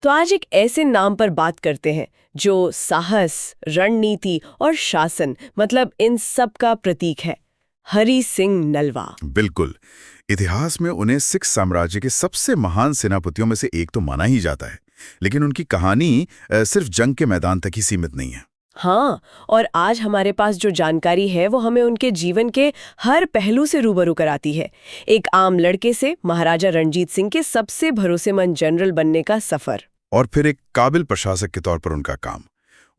तो आज एक ऐसे नाम पर बात करते हैं जो साहस, रणनीति और शासन मतलब इन सब का प्रतीक है। हरि सिंह नलवा। बिल्कुल। इतिहास में उन्हें सिख साम्राज्य के सबसे महान सेनापतियों में से एक तो माना ही जाता है, लेकिन उनकी कहानी सिर्फ जंग के मैदान तक ही सीमित नहीं है। हाँ, और आज हमारे पास जो जानकारी है वो हमें उनके जीवन के हर पहलू से रूबरू कराती है। एक आम लड़के से महाराजा रणजीत सिंह के सबसे भरोसेमंद जनरल बनने का सफर। और फिर एक काबिल प्रशासक के तौर पर उनका काम।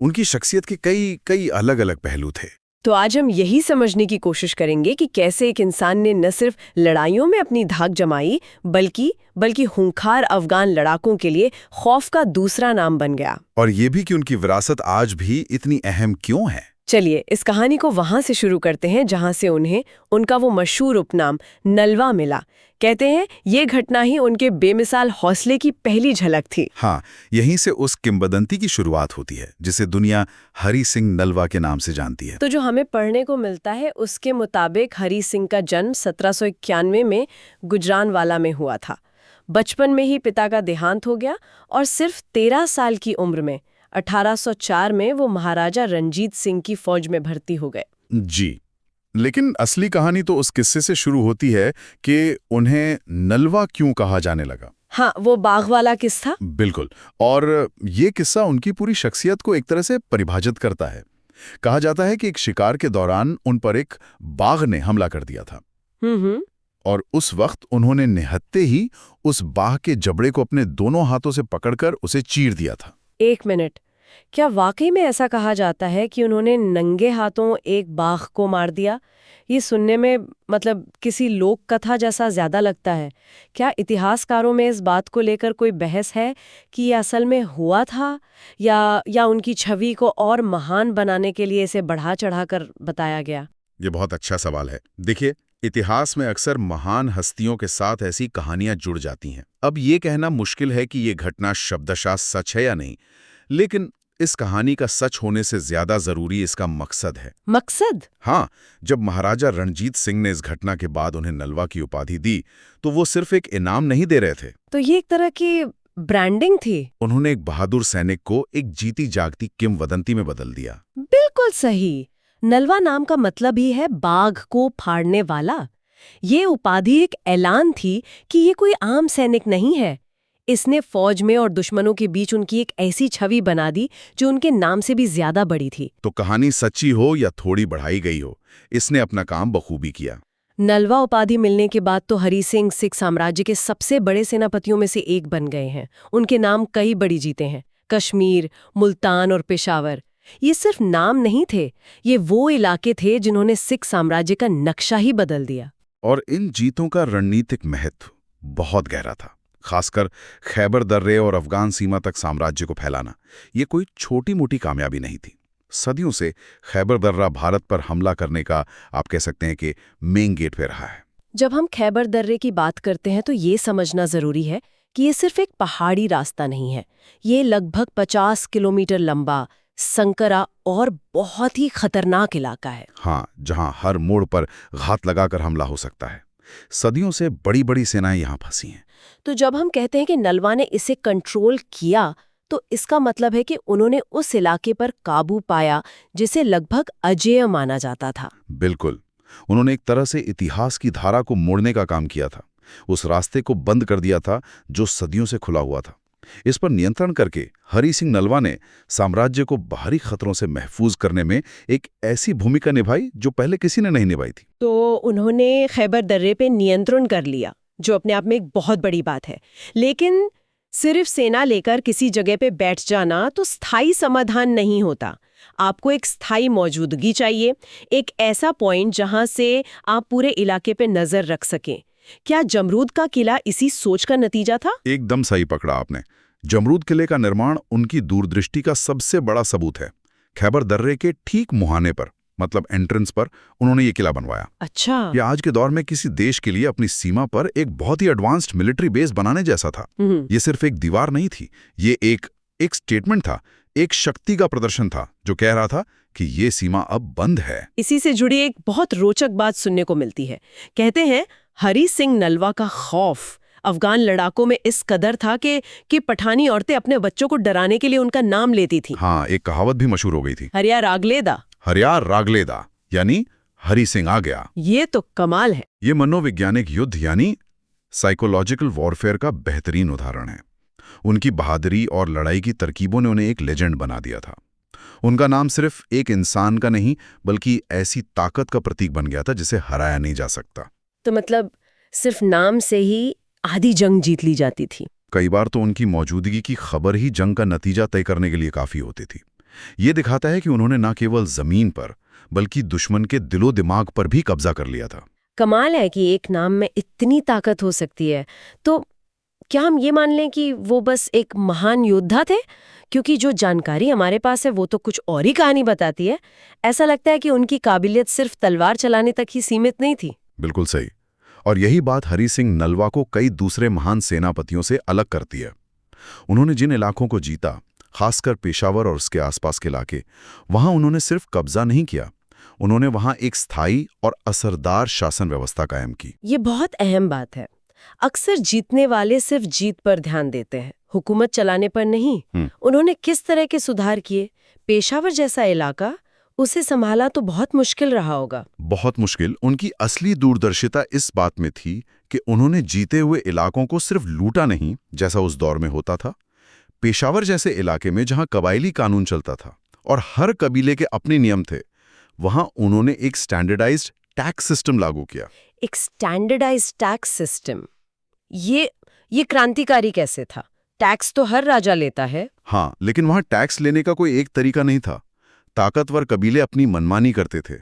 उनकी शख्सियत के कई कई अलग अलग पहलू थे। तो आज हम यही समझने की कोशिश करेंगे कि कैसे एक इंसान ने न सिर्फ लड़ाइयों में अपनी धाक जमाई बल्कि खूंखार अफगान लड़ाकों के लिए खौफ का दूसरा नाम बन गया। और ये भी कि उनकी विरासत आज भी इतनी अहम क्यों है। चलिए इस कहानी को वहां से शुरू करते हैं जहां से उन्हें उनका वो मशहूर उपनाम नलवा मिला। कहते हैं ये घटना ही उनके बेमिसाल हौसले की पहली झलक थी। हाँ, यहीं से उस किंवदंती की शुरुआत होती है जिसे दुनिया हरि सिंह नलवा के नाम से जानती है। तो जो हमें पढ़ने को मिलता है उसके मुताबिक हरि सिंह का जन्म 1791 में गुजरानवाला में हुआ था। बचपन में ही पिता का देहांत हो गया और सिर्फ 13 साल की उम्र में 1804 में वो महाराजा रणजीत सिंह की फौज में भर्ती हो गए। जी, लेकिन असली कहानी तो उस किस्से से शुरू होती है कि उन्हें नलवा क्यों कहा जाने लगा। हाँ, वो बाघ वाला किस्सा। बिल्कुल। और ये किस्सा उनकी पूरी शख्सियत को एक तरह से परिभाषित करता है। कहा जाता है कि एक शिकार के दौरान उन पर एक बाघ ने हमला कर दिया था। और उस वक्त उन्होंने निहत्ते ही उस बाघ के जबड़े को अपने दोनों हाथों से पकड़कर उसे चीर दिया था। एक मिनट, क्या वाकई में ऐसा कहा जाता है कि उन्होंने नंगे हाथों एक बाघ को मार दिया? ये सुनने में मतलब किसी लोक कथा जैसा ज्यादा लगता है। क्या इतिहासकारों में इस बात को लेकर कोई बहस है कि ये असल में हुआ था या उनकी छवि को और महान बनाने के लिए इसे बढ़ा चढ़ाकर बताया गया? ये बहुत अच्छा सवाल है। देखिए, इतिहास में अक्सर महान हस्तियों के साथ ऐसी कहानियां जुड़ जाती हैं। अब ये कहना मुश्किल है कि ये घटना शब्दशः सच है या नहीं, लेकिन इस कहानी का सच होने से ज्यादा जरूरी इसका मकसद है। मकसद? हाँ, जब महाराजा रणजीत सिंह ने इस घटना के बाद उन्हें नलवा की उपाधि दी, तो वो सिर्फ एक इनाम नहीं दे रहे थे। तो ये एक तरह की ब्रांडिंग थी। उन्होंने एक बहादुर सैनिक को एक जीती जागती किंवदंती में बदल दिया। बिल्कुल सही। नलवा नाम का मतलब ही है बाघ को फाड़ने वाला। ये उपाधि एक ऐलान थी कि ये कोई आम सैनिक नहीं है। इसने फौज में और दुश्मनों के बीच उनकी एक ऐसी छवि बना दी जो उनके नाम से भी ज्यादा बड़ी थी। तो कहानी सच्ची हो या थोड़ी बढ़ाई गई हो, इसने अपना काम बखूबी किया। नलवा उपाधि मिलने के बाद तो हरि सिंह सिख साम्राज्य के सबसे बड़े सेनापतियों में से एक बन गए हैं। उनके नाम कई बड़ी जीते हैं, कश्मीर, मुल्तान और पेशावर। ये सिर्फ नाम नहीं थे, ये वो इलाके थे जिन्होंने सिख साम्राज्य का नक्शा ही बदल दिया। और इन जीतों का रणनीतिक महत्व बहुत गहरा था। खासकर खैबर दर्रे और अफगान सीमा तक साम्राज्य को फैलाना ये कोई छोटी मोटी कामयाबी नहीं थी। सदियों से खैबर दर्रा भारत पर हमला करने का आप कह सकते हैं कि मेन गेट पे रहा है। जब हम खैबर दर्रे की बात करते हैं तो ये समझना जरूरी है कि ये सिर्फ एक पहाड़ी रास्ता नहीं है। ये लगभग 50 किलोमीटर लंबा, संकरा और बहुत ही खतरनाक इलाका है। हाँ, जहां हर मोड़ पर घात लगाकर हमला हो सकता है। सदियों से बड़ी बड़ी सेनाएं यहां फंसी हैं। तो जब हम कहते हैं कि नलवा ने इसे कंट्रोल किया, तो इसका मतलब है कि उन्होंने उस इलाके पर काबू पाया जिसे लगभग अजेय माना जाता था। बिल्कुल। उन्होंने एक तरह से इतिहास की धारा को मोड़ने का काम किया था। उस रास्ते को बंद कर दिया था जो सदियों से खुला हुआ था। इस पर नियंत्रण करके हरि सिंह नलवा ने साम्राज्य को बाहरी खतरों से महफूज करने में एक ऐसी भूमिका निभाई जो पहले किसी ने नहीं निभाई थी। तो उन्होंने खैबर दर्रे पे नियंत्रण कर लिया, जो अपने आप में एक बहुत बड़ी बात है। लेकिन सिर्फ सेना लेकर किसी जगह पे बैठ जाना तो स्थायी समाधान नहीं होता। आपको एक स्थायी मौजूदगी चाहिए, एक ऐसा पॉइंट जहां से आप पूरे इलाके पे नजर रख सकें। क्या जमरूद का किला इसी सोच का नतीजा था? एकदम सही पकड़ा आपने। जमरूद किले का निर्माण उनकी दूरदृष्टि का सबसे बड़ा सबूत है। खैबर दर्रे के ठीक मुहाने पर, मतलब एंट्रेंस पर, उन्होंने ये किला बनवाया। अच्छा। ये आज के दौर में किसी देश के लिए अपनी सीमा पर एक बहुत ही एडवांस्ड मिलिट्री बेस बनाने जैसा था। ये सिर्फ एक दीवार नहीं थी, ये एक स्टेटमेंट था, एक शक्ति का प्रदर्शन था जो कह रहा था कि ये सीमा अब बंद है। इसी से जुड़ी एक बहुत रोचक बात सुनने को मिलती है। कहते हैं हरि सिंह नलवा का खौफ अफगान लड़ाकों में इस कदर था कि पठानी औरतें अपने बच्चों को डराने के लिए उनका नाम लेती थी। हाँ, एक कहावत भी मशहूर हो गई थी, हरियार रागलेदा। हरियार रागलेदा, यानी हरि सिंह आ गया। ये तो कमाल है। ये मनोवैज्ञानिक युद्ध यानी साइकोलॉजिकल वॉरफेयर का बेहतरीन उदाहरण है। उनकी बहादुरी और लड़ाई की तरकीबों ने उन्हें एक लेजेंड बना दिया था। उनका नाम सिर्फ एक इंसान का नहीं, बल्कि ऐसी ताकत का प्रतीक बन गया था जिसे हराया नहीं जा सकता। तो मतलब सिर्फ नाम से ही आधी जंग जीत ली जाती थी। कई बार तो उनकी मौजूदगी की खबर ही जंग का नतीजा तय करने के लिए काफी होती थी। ये दिखाता है कि उन्होंने न केवल जमीन पर बल्कि दुश्मन के दिलो दिमाग पर भी कब्जा कर लिया था। कमाल है कि एक नाम में इतनी ताकत हो सकती है। तो क्या हम ये मान लें कि वो बस एक महान योद्धा थे? क्योंकि जो जानकारी हमारे पास है वो तो कुछ और ही कहानी बताती है। ऐसा लगता है कि उनकी काबिलियत सिर्फ तलवार चलाने तक ही सीमित नहीं थी। बिल्कुल सही। और यही बात हरि सिंह नलवा को कई दूसरे महान सेनापतियों से अलग करती है। उन्होंने जिन इलाकों को जीता, खासकर पेशावर और उसके आसपास के इलाके, वहां उन्होंने सिर्फ कब्जा नहीं किया, उन्होंने वहां एक स्थायी और असरदार शासन व्यवस्था कायम की। ये बहुत अहम बात है। अक्सर जीतने वाले सिर्फ जीत पर ध्यान देते हैं, हुकूमत चलाने पर नहीं। उन्होंने किस तरह के सुधार किए? पेशावर जैसा इलाका, उसे संभाला तो बहुत मुश्किल रहा होगा। बहुत मुश्किल। उनकी असली दूरदर्शिता इस बात में थी कि उन्होंने जीते हुए इलाकों को सिर्फ लूटा नहीं, जैसा उस दौर में होता था। पेशावर जैसे इलाके में जहां कबायली कानून चलता था और हर कबीले के अपने नियम थे, वहां उन्होंने एक स्टैंडर्डाइज्ड टैक्स सिस्टम लागू किया। एक स्टैंडर्डाइज्ड टैक्स सिस्टम, ये क्रांतिकारी कैसे था? टैक्स तो हर राजा लेता है। हाँ, लेकिन वहां टैक्स लेने का कोई एक तरीका नहीं था। ताकतवर कबीले अपनी मनमानी करते थे।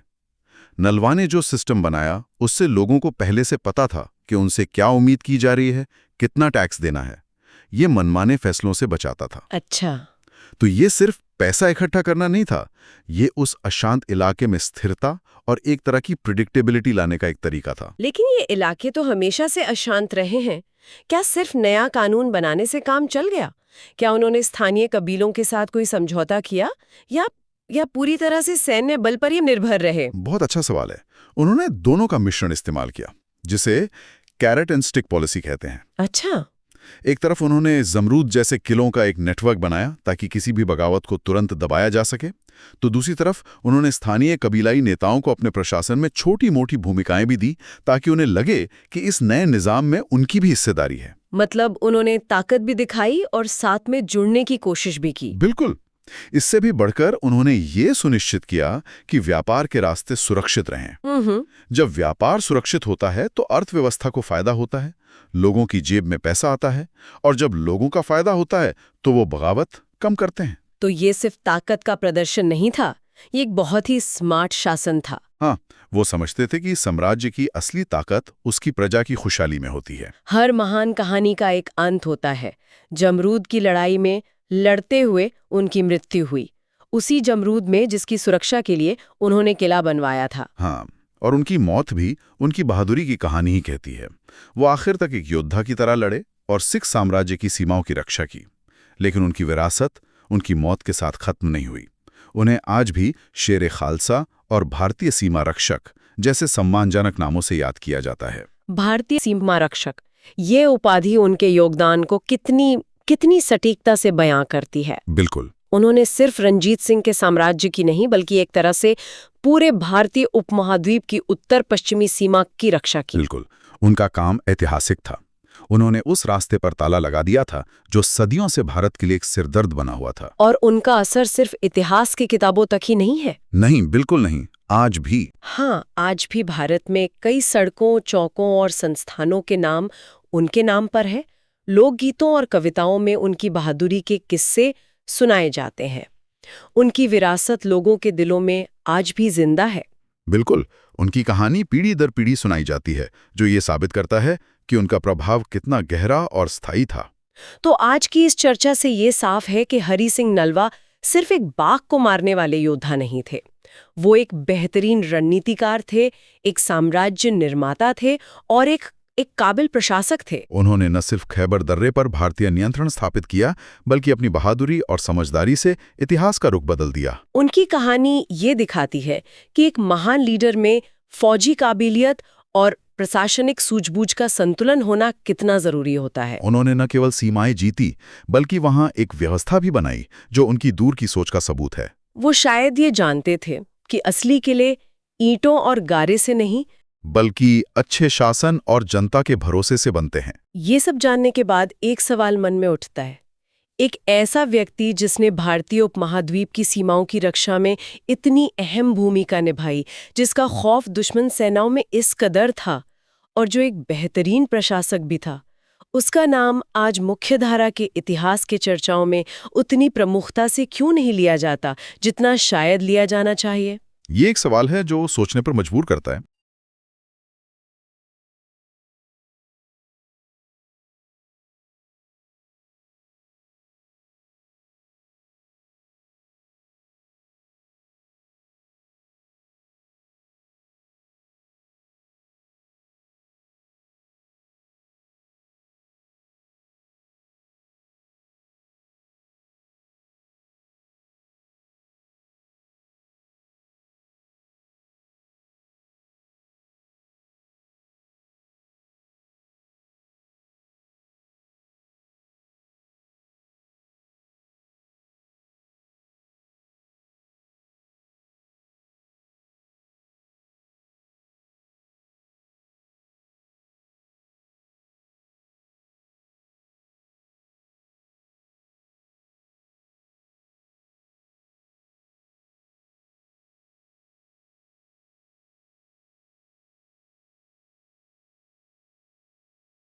नलवा ने जो सिस्टम बनाया, उससे लोगों को पहले से पता था कि उनसे क्या उम्मीद की जा रही है, कितना टैक्स देना है। ये मनमाने फैसलों से बचाता था। अच्छा। तो ये सिर्फ पैसा इकट्ठा करना नहीं था, ये उस अशांत इलाके में स्थिरता और एक तरह की प्रिडिक्टेबिलिटी लाने का एक तरीका था। लेकिन ये इलाके तो हमेशा से अशांत रहे हैं। क्या सिर्फ नया कानून बनाने से काम चल गया? क्या उन्होंने स्थानीय कबीलों के साथ कोई समझौता किया या पूरी तरह से सैन्य बल पर ही निर्भर रहे? बहुत अच्छा सवाल है। उन्होंने दोनों का मिश्रण इस्तेमाल किया, जिसे कैरेट एंड स्टिक पॉलिसी कहते हैं। अच्छा। एक तरफ उन्होंने जमरूद जैसे किलों का एक नेटवर्क बनाया ताकि किसी भी बगावत को तुरंत दबाया जा सके, तो दूसरी तरफ उन्होंने स्थानीय कबीलाई नेताओं को अपने प्रशासन में छोटी मोटी भूमिकाएं भी दी ताकि उन्हें लगे कि इस नए निजाम में उनकी भी हिस्सेदारी है। मतलब उन्होंने ताकत भी दिखाई और साथ में जुड़ने की कोशिश भी की। बिल्कुल। इससे भी बढ़कर उन्होंने ये सुनिश्चित किया कि व्यापार के रास्ते सुरक्षित रहें। जब व्यापार सुरक्षित होता है तो अर्थव्यवस्था को फायदा होता है, लोगों की जेब में पैसा आता है, और जब लोगों का फायदा होता है तो वो बगावत कम करते हैं। तो ये सिर्फ ताकत का प्रदर्शन नहीं था, ये एक बहुत ही स्मार्ट शासन था। हाँ, वो समझते थे कि साम्राज्य की असली ताकत उसकी प्रजा की खुशहाली में होती है। हर महान कहानी का एक अंत होता है। जमरूद की लड़ाई में लड़ते हुए उनकी मृत्यु हुई, उसी जमरूद में जिसकी सुरक्षा के लिए उन्होंने किला बनवाया था। हाँ, और उनकी मौत भी उनकी बहादुरी की कहानी ही कहती है। वो आखिर तक एक योद्धा की तरह लड़े और सिख साम्राज्य की सीमाओं की रक्षा की। लेकिन उनकी विरासत उनकी मौत के साथ खत्म नहीं हुई। उन्हें आज भी शेर खालसा और भारतीय सीमा रक्षक जैसे सम्मानजनक नामों से याद किया जाता है। भारतीय सीमा रक्षक, ये उपाधि उनके योगदान को कितनी सटीकता से बयां करती है। बिल्कुल। उन्होंने सिर्फ रंजीत सिंह के साम्राज्य की नहीं, बल्कि एक तरह से पूरे भारतीय उपमहाद्वीप की उत्तर पश्चिमी सीमा की रक्षा की। बिल्कुल। उनका काम ऐतिहासिक था। उन्होंने उस रास्ते पर ताला लगा दिया था जो सदियों से भारत के लिए एक सिरदर्द बना हुआ था। और उनका असर सिर्फ इतिहास की किताबों तक ही नहीं है। नहीं, बिल्कुल नहीं, आज भी। हाँ, आज भी भारत में कई सड़कों, चौकों और संस्थानों के नाम उनके नाम पर है। लोकगीतों और कविताओं में उनकी बहादुरी के किस्से सुनाए जाते हैं। उनकी विरासत लोगों के दिलों में आज भी जिंदा है। बिल्कुल। उनकी कहानी पीढ़ी दर पीढ़ी सुनाई जाती है, जो ये साबित करता है कि उनका प्रभाव कितना गहरा और स्थायी था। तो आज की इस चर्चा से ये साफ है कि हरि सिंह नलवा सिर्फ एक बाघ को मारने वाले योद्धा नहीं थे। वो एक बेहतरीन रणनीतिकार थे, एक साम्राज्य निर्माता थे और एक काबिल प्रशासक थे। उन्होंने न सिर्फ खैबर दर्रे पर भारतीय नियंत्रण स्थापित किया, बल्कि अपनी बहादुरी और समझदारी से इतिहास का रुख बदल दिया। उनकी कहानी ये दिखाती है कि एक महान लीडर में फौजी काबिलियत और प्रशासनिक सूझबूझ का संतुलन होना कितना जरूरी होता है। उन्होंने न केवल सीमाएं जीती, बल्कि वहां एक व्यवस्था भी बनाई जो उनकी दूर की सोच का सबूत है। वो शायद ये जानते थे कि असली किले ईंटों और गारे से नहीं, बल्कि अच्छे शासन और जनता के भरोसे से बनते हैं। ये सब जानने के बाद एक सवाल मन में उठता है। एक ऐसा व्यक्ति जिसने भारतीय उपमहाद्वीप की सीमाओं की रक्षा में इतनी अहम भूमिका निभाई, जिसका खौफ दुश्मन सेनाओं में इस कदर था और जो एक बेहतरीन प्रशासक भी था, उसका नाम आज मुख्यधारा के इतिहास के चर्चाओं में उतनी प्रमुखता से क्यों नहीं लिया जाता जितना शायद लिया जाना चाहिए? ये एक सवाल है जो सोचने पर मजबूर करता है।